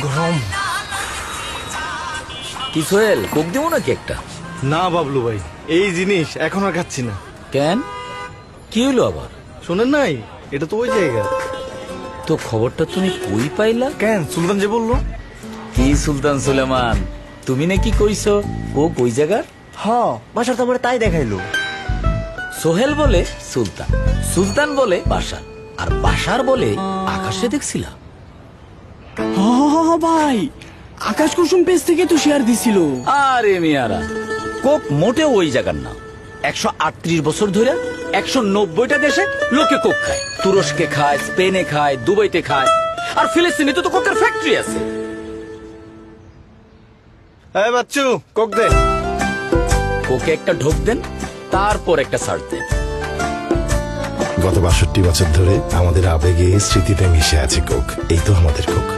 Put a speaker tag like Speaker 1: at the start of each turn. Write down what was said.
Speaker 1: গরম।
Speaker 2: কি সোহেল, কোক দেবো নাকি একটা?
Speaker 1: না বাবলু ভাই, এই জিনিস এখন আর খাচ্ছি না।
Speaker 2: কেন, কি হইলো আবার?
Speaker 1: শোনেন নাই, এটা তো ওই জায়গা।
Speaker 2: তো খবরটা তুমি কই পাইলা?
Speaker 1: কেন, সুলতান যে বললো।
Speaker 2: কি সুলতান সুলেমান, তুমি নাকি কইছো কোক ওই জায়গার?
Speaker 3: হ, বাসার তো আমার তাই দেখাইলো।
Speaker 2: সোহেল বলে সুলতান, সুলতান বলে বাসার, আর বাসার বলে আকাশে দেখছিলাম।
Speaker 4: ভাই, আকাশ কুসুম পেজ থেকে তো শেয়ার দিছিল।
Speaker 2: আরে মিয়ারা, কোক মোটেও ওই জায়গার না। 138 বছর ধরে 190টা দেশে লোকে কোক খায়। তুরস্কে খায়, স্পেনে খায়, দুবাইতে খায়, আর ফিলিস্তিনে তো কোকের ফ্যাক্টরি আছে।
Speaker 1: এই বাচ্চু, কোক দে।
Speaker 2: কোকে একটা ঢোক দেন, তারপর একটা সার্চ দেন।
Speaker 5: গত 62 বছর ধরে আমাদের আবেগে স্মৃতিতে মিশে আছে কোক। এই তো আমাদের কোক।